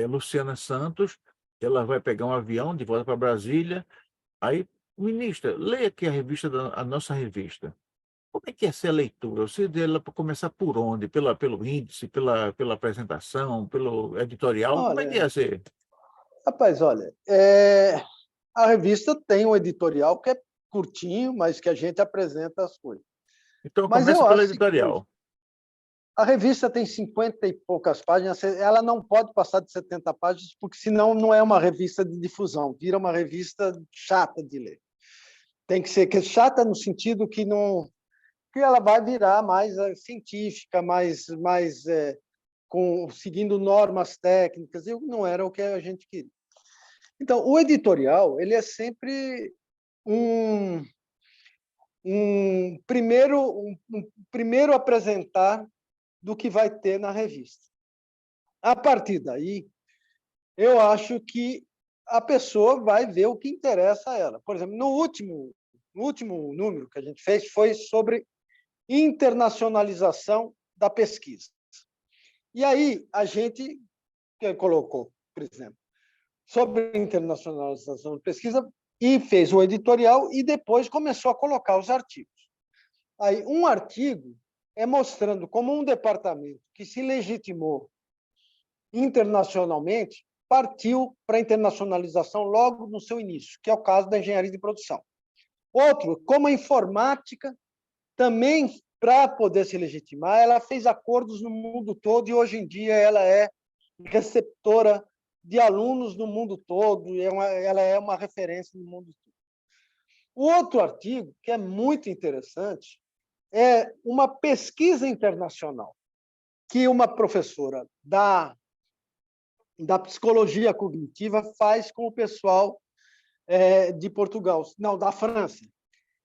Luciana Santos, ela vai pegar um avião de volta para Brasília, aí, ministra, leia aqui a nossa revista. Como é que é ser a leitura? Você dela para começar por onde? Pelo índice, pela apresentação, pelo editorial? Como é que Olha, é ser? rapaz, olha, a revista tem um editorial que é curtinho, mas que a gente apresenta as coisas. Então, Mas começa eu pelo acho o seguinte, editorial. a revista tem 50 e poucas páginas, ela não pode passar de 70 páginas, porque senão não é uma revista de difusão, vira uma revista chata de ler. Tem que ser chata no sentido que ela vai virar mais científica, seguindo normas técnicas, e não era o que a gente queria. Então, o editorial ele é sempre um, primeiro apresentar do que vai ter na revista. A partir daí, eu acho que a pessoa vai ver o que interessa a ela. Por exemplo, no último número que a gente fez foi sobre internacionalização da pesquisa. E aí a gente colocou, por exemplo, sobre a internacionalização da pesquisa e fez o editorial e depois começou a colocar os artigos. Aí, um artigo é mostrando como um departamento que se legitimou internacionalmente partiu para a internacionalização logo no seu início, que é o caso da engenharia de produção. Outro, como a informática, também, para poder se legitimar, ela fez acordos no mundo todo e, hoje em dia, ela é receptora de alunos no mundo todo, ela é uma referência no mundo todo. O outro artigo, que é muito interessante, é uma pesquisa internacional que uma professora da psicologia cognitiva faz com o pessoal de Portugal, não, da França.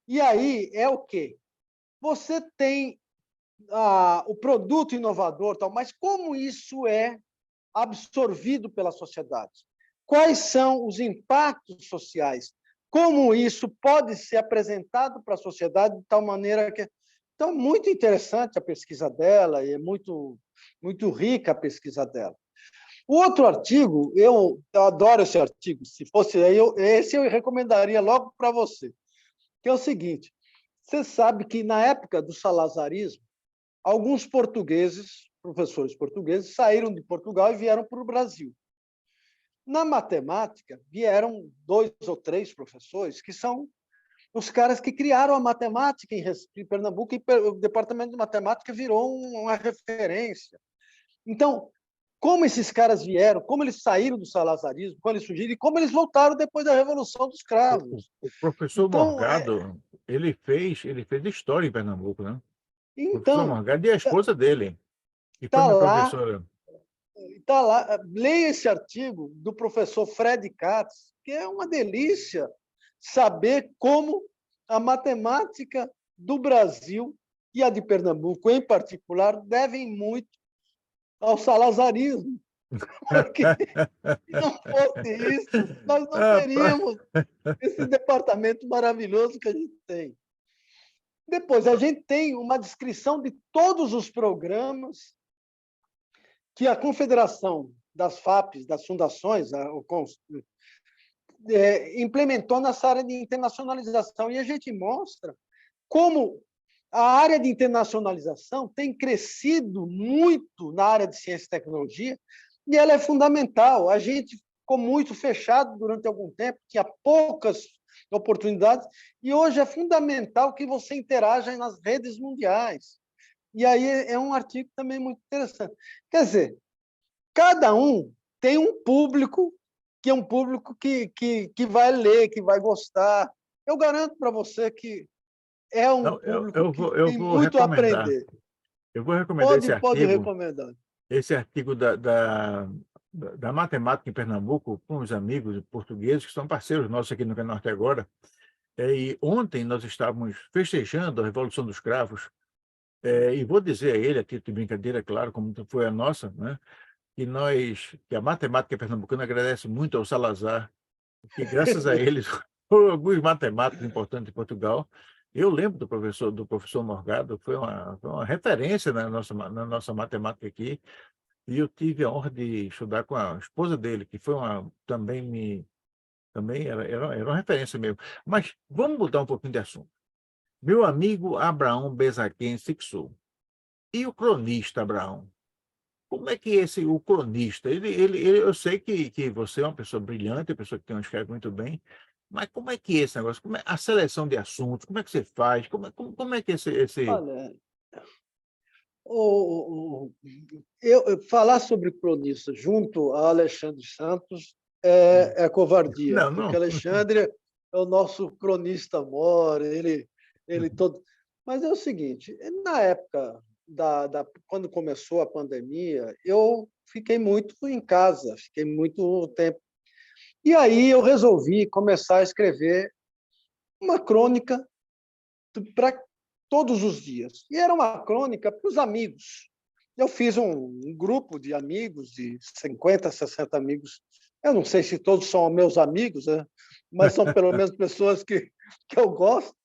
E aí é o quê? Você tem o produto inovador, tal, mas como isso é absorvido pela sociedade? Quais são os impactos sociais? Como isso pode ser apresentado para a sociedade de tal maneira que... Então, muito interessante a pesquisa dela, e é muito, muito rica a pesquisa dela. O outro artigo, eu adoro esse artigo, se fosse esse eu recomendaria logo para você, que é o seguinte: você sabe que, na época do salazarismo, alguns portugueses, professores portugueses, saíram de Portugal e vieram para o Brasil. Na matemática, vieram 2 ou 3 professores que são os caras que criaram a matemática em Pernambuco, e o departamento de matemática virou uma referência. Então, como esses caras vieram, como eles saíram do salazarismo, como eles surgiram e como eles voltaram depois da Revolução dos Cravos. O professor Então, Morgado, ele fez história em Pernambuco, né? O professor então Morgado e a esposa dele, que foi tá minha lá, professora. tá lá. Leia esse artigo do professor Fred Katz, que é uma delícia saber como a matemática do Brasil e a de Pernambuco, em particular, devem muito ao salazarismo, porque se não fosse isso, nós não Rapaz, teríamos esse departamento maravilhoso que a gente tem. Depois, a gente tem uma descrição de todos os programas que a Confederação das FAPs, das fundações, implementou nessa área de internacionalização. E a gente mostra como a área de internacionalização tem crescido muito na área de ciência e tecnologia, e ela é fundamental. A gente ficou muito fechado durante algum tempo, tinha poucas oportunidades, e hoje é fundamental que você interaja nas redes mundiais. E aí é um artigo também muito interessante. Quer dizer, cada um tem um público que é um público que vai ler, que vai gostar. Eu garanto para você que é um não, público que eu tem vou muito a recomendar. aprender. Eu vou recomendar Pode recomendar. esse artigo da matemática em Pernambuco, com os amigos portugueses, que são parceiros nossos aqui no Norte agora. E ontem nós estávamos festejando a Revolução dos Cravos, e vou dizer a ele, a título de brincadeira, claro, como foi a nossa, né, que a matemática pernambucana agradece muito ao Salazar, que graças a eles, alguns matemáticos importantes de Portugal. Eu lembro do professor Morgado, foi uma referência na nossa matemática aqui, e eu tive a honra de estudar com a esposa dele, que foi também era uma referência mesmo. Mas vamos mudar um pouquinho de assunto. Meu amigo Abraão Bezaquem Sixou. E o cronista Abraão? Como é que o cronista, eu sei que você é uma pessoa brilhante, uma pessoa que escreve muito bem, mas como é que é esse negócio? A seleção de assuntos, como é que você faz? Como é que esse... Olha, falar sobre cronista junto a Alexandre Santos é covardia, Não, porque não. Alexandre é o nosso cronista-mor, ele todo. Mas é o seguinte: na época quando começou a pandemia, eu fiquei muito em casa, fiquei muito tempo. E aí eu resolvi começar a escrever uma crônica para todos os dias. E era uma crônica para os amigos. Eu fiz um grupo de amigos, de 50, 60 amigos. Eu não sei se todos são meus amigos, né? Mas são pelo menos pessoas que eu gosto.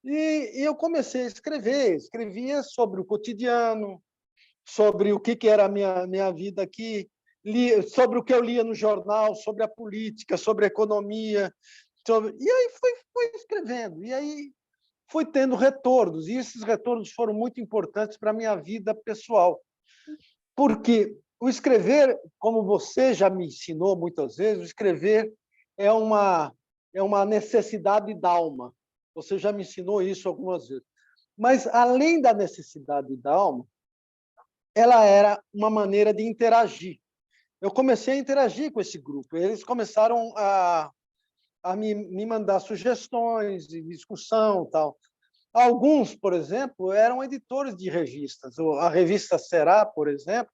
E eu comecei a escrever, escrevia sobre o cotidiano, sobre o que era a minha vida aqui, sobre o que eu lia no jornal, sobre a política, sobre a economia. E aí fui escrevendo, e aí fui tendo retornos, e esses retornos foram muito importantes para a minha vida pessoal, porque o escrever, como você já me ensinou muitas vezes, o escrever é uma necessidade da alma. Você já me ensinou isso algumas vezes. Mas, além da necessidade da alma, ela era uma maneira de interagir. Eu comecei a interagir com esse grupo. Eles começaram a me mandar sugestões de discussão, tal. Alguns, por exemplo, eram editores de revistas. A revista Será, por exemplo,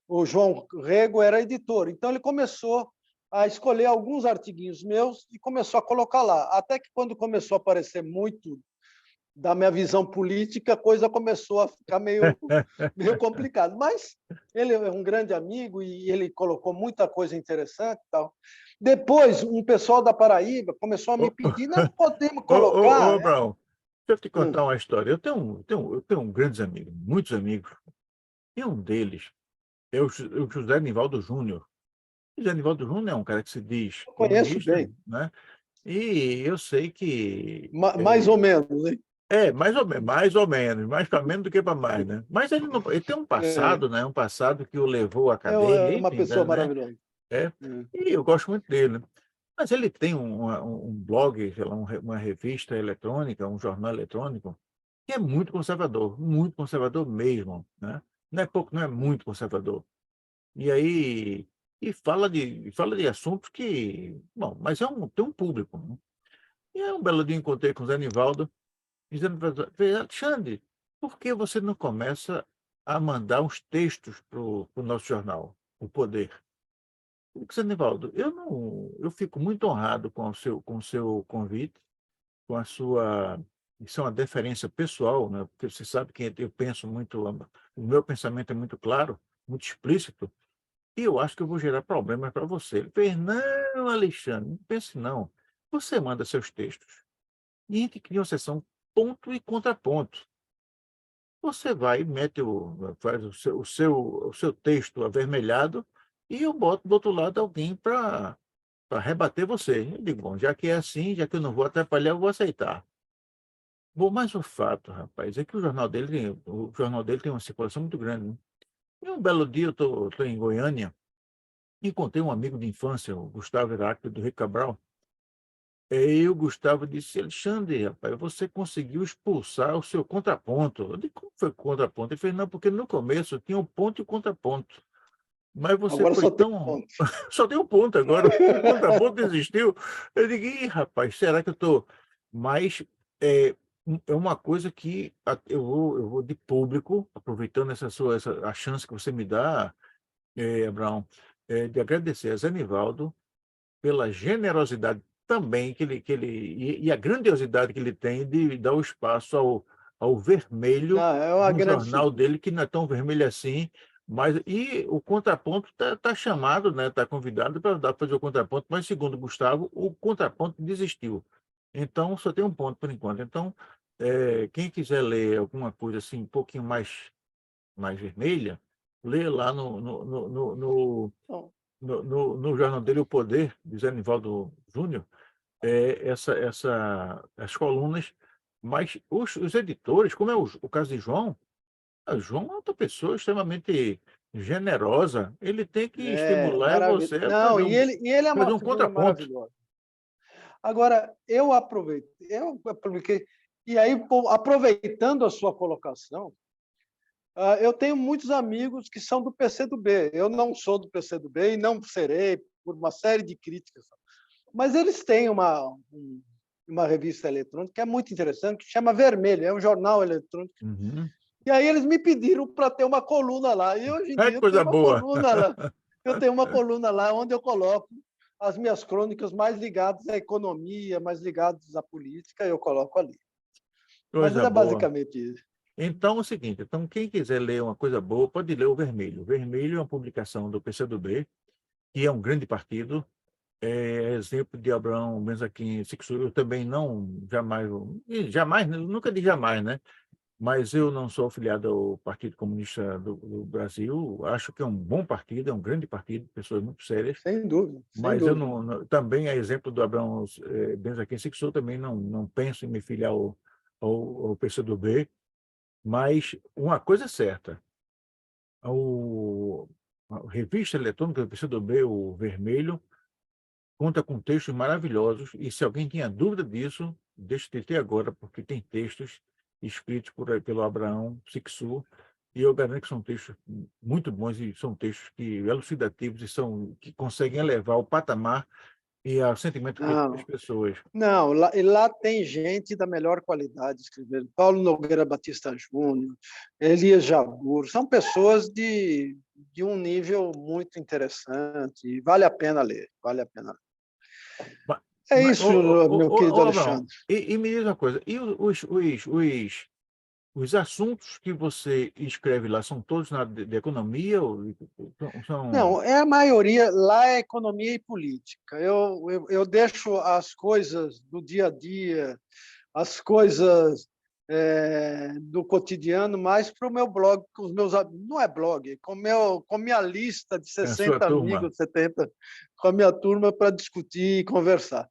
o João Rego era editor. Então, ele começou a escolher alguns artiguinhos meus e começou a colocar lá. Até que, quando começou a aparecer muito da minha visão política, a coisa começou a ficar meio complicada. Mas ele é um grande amigo e ele colocou muita coisa interessante e tal. Depois, um pessoal da Paraíba começou a me Ô, pedir, não podemos ô, colocar. Abraão, deixa eu te Hum, contar uma história. Eu tenho grandes amigos, muitos amigos, e um deles é o José Nivaldo Júnior. O José Nivaldo Júnior é um cara que se diz eu conheço comunista, bem, né? E eu sei que mais ou menos, hein? mais ou menos, mais para menos do que para mais, né? Mas ele, não, ele tem um É, passado, né? Um passado que o levou à é cadeia, uma enfim, pessoa né? maravilhosa. É, Hum. e eu gosto muito dele. Mas ele tem um blog, sei lá, uma revista eletrônica, um jornal eletrônico, que é muito conservador mesmo, né? Não é pouco, não é muito conservador. E aí, fala de assuntos que, bom, mas tem um público, né? E aí um belo dia encontrei com o Zé Nivaldo, dizendo para ele, Alexandre, por que você não começa a mandar uns textos para o nosso jornal, O Poder? Eu disse, Zé Nivaldo, eu fico muito honrado com o seu convite, com a sua, isso é uma deferência pessoal, né? Porque você sabe que eu penso muito, o meu pensamento é muito claro, muito explícito, e eu acho que eu vou gerar problemas para você. Ele fez, não, Alexandre, não pense não. Você manda seus textos e a gente cria uma sessão ponto e contraponto. Você vai, faz o seu texto avermelhado e eu boto do outro lado alguém para rebater você. Eu digo, bom, já que é assim, já que eu não vou atrapalhar, eu vou aceitar. Bom, mas o fato, rapaz, é que o jornal dele tem uma circulação muito grande, né? E um belo dia eu tô em Goiânia, encontrei um amigo de infância, o Gustavo Heráclito do Rio Cabral. E o Gustavo disse, Alexandre, rapaz, você conseguiu expulsar o seu contraponto. Eu disse, como foi o contraponto? Ele fez, não, porque no começo tinha o ponto e o contraponto. Mas você Agora foi só tem tão. ponto. Só tem um ponto agora, o contraponto existiu. Eu digo, ih, rapaz, será que eu estou. Mas é uma coisa que eu vou de público, aproveitando a chance que você me dá, Abraão, de agradecer a Zé Nivaldo pela generosidade também e a grandiosidade que ele tem de dar o espaço ao vermelho Não, é uma no grande jornal figura. dele, que não é tão vermelho assim, mas e o contraponto está chamado, né, está convidado para fazer o contraponto, mas segundo o Gustavo, o contraponto desistiu. Então, só tem um ponto por enquanto. Então, quem quiser ler alguma coisa assim, um pouquinho mais vermelha, lê lá Então, no jornal dele, O Poder, de Zé Nivaldo Júnior, as colunas, mas os editores, como é o caso de João, João é outra pessoa extremamente generosa, ele tem que estimular maravilha. você a Não, e ele é fazer uma um figura contraponto. maravilhosa. Agora, eu aproveitei, e aí, aproveitando a sua colocação, eu tenho muitos amigos que são do PCdoB. Eu não sou do PCdoB e não serei, por uma série de críticas. Mas eles têm uma revista eletrônica que é muito interessante, que chama Vermelho, é um jornal eletrônico. Uhum. E aí eles me pediram para ter uma coluna lá. E hoje em É dia eu tenho coisa uma boa, coluna lá. Eu tenho uma coluna lá onde eu coloco as minhas crônicas mais ligadas à economia, mais ligadas à política, eu coloco ali. Mas coisa é boa. basicamente isso. Então, é o seguinte, então, quem quiser ler uma coisa boa, pode ler o Vermelho. O Vermelho é uma publicação do PCdoB, que é um grande partido, exemplo de Abraham Benzaquim Sixu, eu também jamais, nunca digo jamais, né? Mas eu não sou afiliado ao Partido Comunista do Brasil. Acho que é um bom partido, é um grande partido, pessoas muito sérias. Sem dúvida, sem Mas eu dúvida. também, a exemplo do Abraham Benzaquim Sixu, também não penso em me filiar ao PCdoB. Mas uma coisa é certa, o, a revista eletrônica do PCdoB, o Vermelho, conta com textos maravilhosos, e se alguém tinha dúvida disso, deixa de ter agora, porque tem textos escritos pelo Abraão Sixu, e eu garanto que são textos muito bons, e são textos elucidativos, que conseguem elevar o patamar e o sentimento crítico das Não, pessoas. não, lá tem gente da melhor qualidade escrevendo. Paulo Nogueira Batista Júnior, Elias Jabur, são pessoas de um nível muito interessante, e vale a pena ler, vale a pena ler. Mas, É isso, meu querido Abraão, Alexandre. e me diz uma coisa, e os assuntos que você escreve lá são todos na área de economia? Ou são... Não, é a maioria, lá é economia e política. Eu deixo as coisas do dia a dia, as coisas do cotidiano mais para o meu blog, com os meus não é blog, com minha lista de É a sua 60 turma? amigos, 70, com a minha turma para discutir e conversar.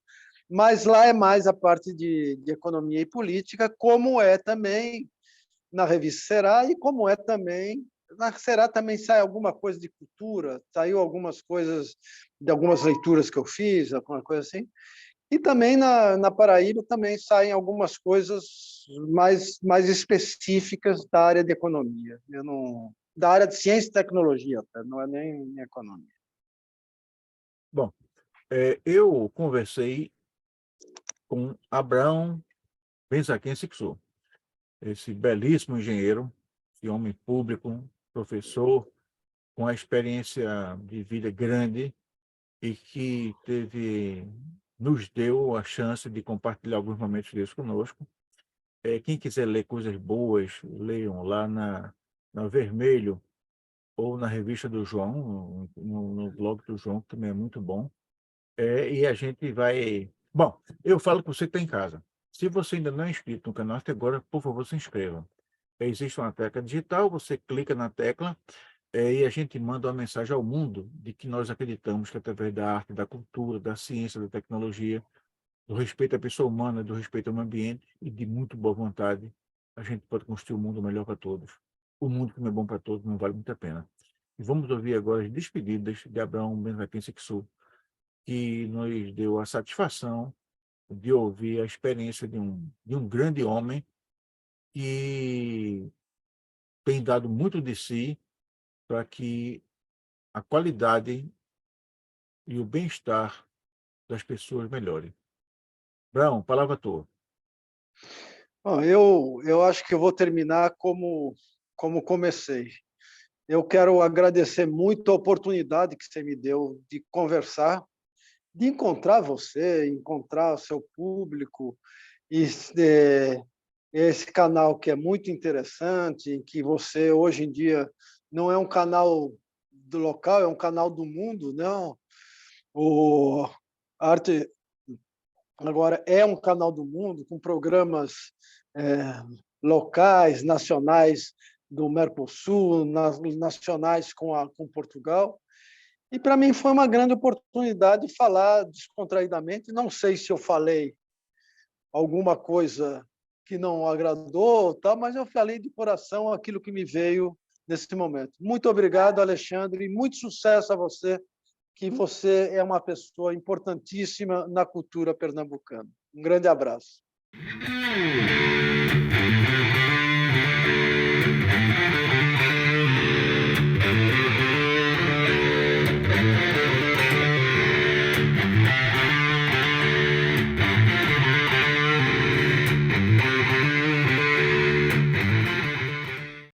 Mas lá é mais a parte de economia e política, como é também na revista Será e como é também na Será também sai alguma coisa de cultura, saiu algumas coisas de algumas leituras que eu fiz, alguma coisa assim. E também na Paraíba também saem algumas coisas mais específicas da área de economia. Eu não, da área de ciência e tecnologia, tá? Não é nem economia. Bom, eu conversei com Abraão Benzaquim Sixu, esse belíssimo engenheiro, esse homem público, professor, com a experiência de vida grande e que nos deu a chance de compartilhar alguns momentos desses conosco. Quem quiser ler coisas boas, leiam lá na Vermelho ou na revista do João, no blog do João, que também é muito bom. E a gente vai. Bom, eu falo que você está em casa. Se você ainda não é inscrito no canal até agora, por favor, se inscreva. Existe uma tecla digital, você clica na tecla e a gente manda uma mensagem ao mundo de que nós acreditamos que através da arte, da cultura, da ciência, da tecnologia, do respeito à pessoa humana, do respeito ao meio ambiente e de muito boa vontade, a gente pode construir um mundo melhor para todos. O mundo que não é bom para todos não vale muito a pena. E vamos ouvir agora as despedidas de Abraão Benzaquim Sixu, que nos deu a satisfação de ouvir a experiência de um grande homem que tem dado muito de si para que a qualidade e o bem-estar das pessoas melhore. Brão, palavra tua. Bom, eu acho que eu vou terminar como comecei. Eu quero agradecer muito a oportunidade que você me deu de conversar, de encontrar você, encontrar o seu público, e esse canal que é muito interessante, em que você, hoje em dia, não é um canal do local, é um canal do mundo, não. O Arte agora é um canal do mundo, com programas locais, nacionais do Mercosul, nacionais com Portugal. E para mim foi uma grande oportunidade de falar descontraidamente. Não sei se eu falei alguma coisa que não agradou, tal, mas eu falei de coração aquilo que me veio nesse momento. Muito obrigado, Alexandre, e muito sucesso a você, que você é uma pessoa importantíssima na cultura pernambucana. Um grande abraço.